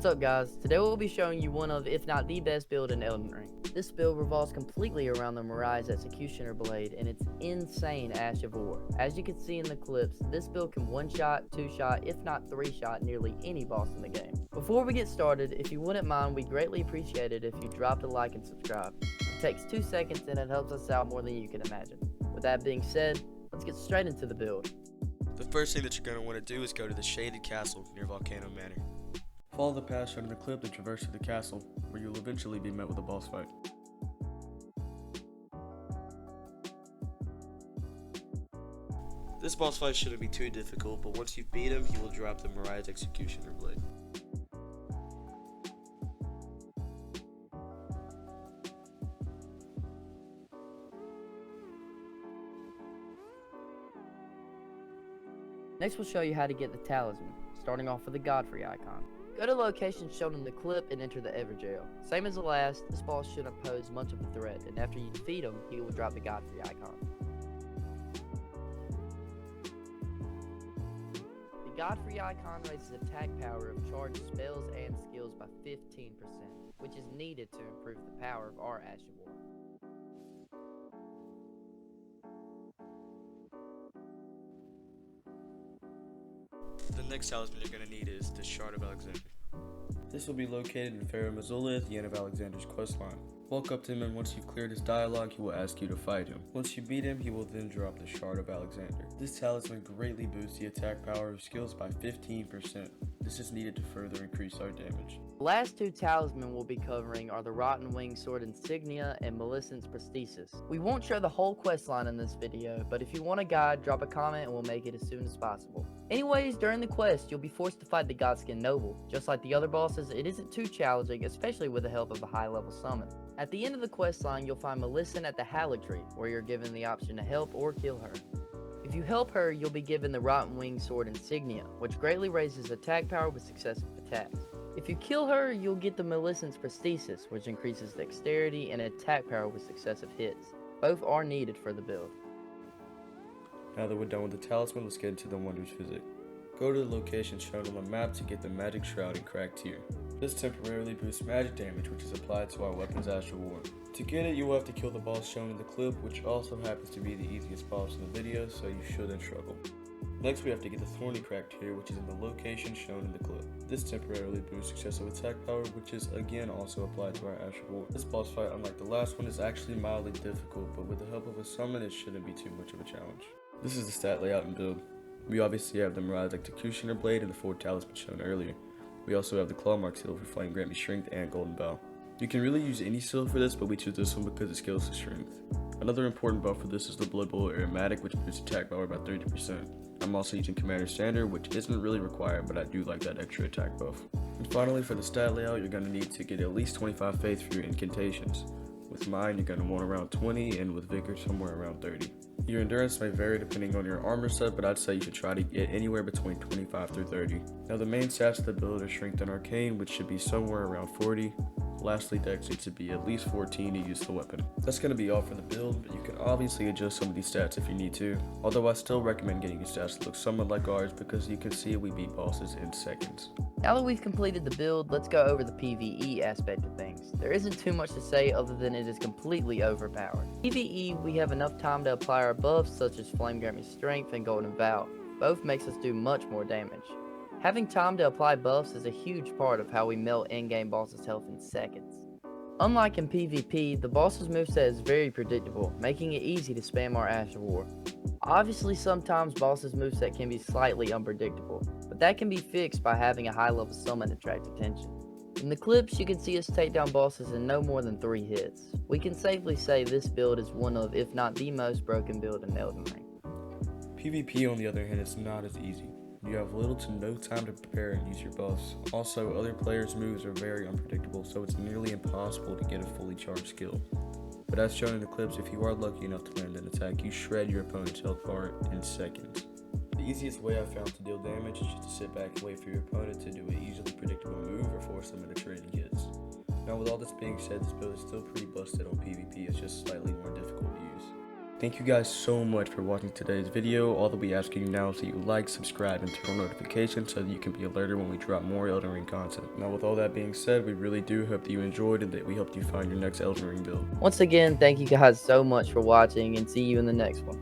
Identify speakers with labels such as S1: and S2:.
S1: What's up guys, today we'll be showing you one of, if not the best build in Elden Ring. This build revolves completely around the MARIAS Executioner blade and its insane Ash of War. As you can see in the clips, this build can one-shot, two-shot, if not three-shot nearly any boss in the game. Before we get started, if you wouldn't mind, we'd greatly appreciate it if you dropped a like and subscribe. It takes 2 seconds and it helps us out more than you can imagine. With that being said, let's get straight into the build.
S2: The first thing that you're going to want to do is go to the shaded castle near Volcano Manor. Follow the path shown in the clip and traverse to the castle, where you'll eventually be met with a boss fight. This boss fight shouldn't be too difficult, but once you beat him, he will drop the MARIAS Executioner blade.
S1: Next we'll show you how to get the talisman, starting off with the Godfrey icon. Go to the location shown in the clip and enter the Everjail. Same as the last, this boss shouldn't pose much of a threat, and after you defeat him, he will drop the Godfrey icon. The Godfrey icon raises attack power of charged spells and skills by 15%, which is needed to improve the power of our Ash of War.
S2: The next talisman you're going to need is the Shard of Alexander. This will be located in Farum Azula at the end of Alexander's questline. Walk up to him, and once you've cleared his dialogue, he will ask you to fight him. Once you beat him, he will then drop the Shard of Alexander. This talisman greatly boosts the attack power of skills by 15%. This is needed to further increase our damage.
S1: The last 2 talisman we'll be covering are the Rotten Wing Sword Insignia and Millicent's Prosthesis. We won't show the whole questline in this video, but if you want a guide, drop a comment and we'll make it as soon as possible. Anyways, during the quest, you'll be forced to fight the Godskin Noble. Just like the other bosses, it isn't too challenging, especially with the help of a high-level summon. At the end of the questline, you'll find Millicent at the Halleck Tree, where you're given the option to help or kill her. If you help her, you'll be given the Rotten Wing Sword Insignia, which greatly raises attack power with successive attacks. If you kill her, you'll get the Millicent's Prosthesis, which increases dexterity and attack power with successive hits. Both are needed for the build.
S2: Now that we're done with the talisman, let's get into the Wonders Physic. Go to the location shown on the map to get the Magic Shroud in Cracked Tier. This temporarily boosts magic damage, which is applied to our weapon's Ash of War. To get it, you will have to kill the boss shown in the clip, which also happens to be the easiest boss in the video, so you shouldn't struggle. Next, we have to get the Thorny Cracked Tier, which is in the location shown in the clip. This temporarily boosts successive attack power, which is again also applied to our Ash of War. This boss fight, unlike the last one, is actually mildly difficult, but with the help of a summon, it shouldn't be too much of a challenge. This is the stat layout and build. We obviously have the MARIAS Executioner blade and the 4 talismans shown earlier. We also have the Claw Mark seal for Flame Grant Me Strength and Golden Bow. You can really use any seal for this, but we choose this one because it scales to strength. Another important buff for this is the Blood Bowl Aromatic, which boosts attack power by 30%. I'm also using Commander Standard, which isn't really required, but I do like that extra attack buff. And finally, for the stat layout, you're going to need to get at least 25 faith for your incantations. With mine, you're going to want around 20, and with Vigor, somewhere around 30. Your endurance may vary depending on your armor set, but I'd say you should try to get anywhere between 25 through 30. Now the main stats of the build are Strength and Arcane, which should be somewhere around 40. Lastly, Dex needs to be at least 14 to use the weapon. That's going to be all for the build, but you can obviously adjust some of these stats if you need to. Although I still recommend getting your stats to look somewhat like ours, because you can see we beat bosses in seconds.
S1: Now that we've completed the build, let's go over the PvE aspect of things. There isn't too much to say other than it is completely overpowered. PvE, we have enough time to apply our buffs such as Flame Grant Me Strength and Golden Vow. Both makes us do much more damage. Having time to apply buffs is a huge part of how we melt in-game bosses' health in seconds. Unlike in PvP, the boss's moveset is very predictable, making it easy to spam our Ash of War. Obviously, sometimes bosses' moveset can be slightly unpredictable, but that can be fixed by having a high-level summon to attract attention. In the clips, you can see us take down bosses in no more than 3 hits. We can safely say this build is one of, if not the most broken build in Elden Ring.
S2: PvP, on the other hand, is not as easy. You have little to no time to prepare and use your buffs. Also, other players' moves are very unpredictable, so it's nearly impossible to get a fully charged skill. But as shown in the clips, if you are lucky enough to land an attack, you shred your opponent's health bar in seconds. The easiest way I've found to deal damage is just to sit back and wait for your opponent to do an easily predictable move or force them into trading hits. Now with all this being said, this build is still pretty busted on PvP, it's just slightly more difficult to use. Thank you guys so much for watching today's video. All that we ask you now is that you like, subscribe, and turn on notifications so that you can be alerted when we drop more Elden Ring content. Now with all that being said, we really do hope that you enjoyed and that we helped you find your next Elden Ring build.
S1: Once again, thank you guys so much for watching, and see you in the next one.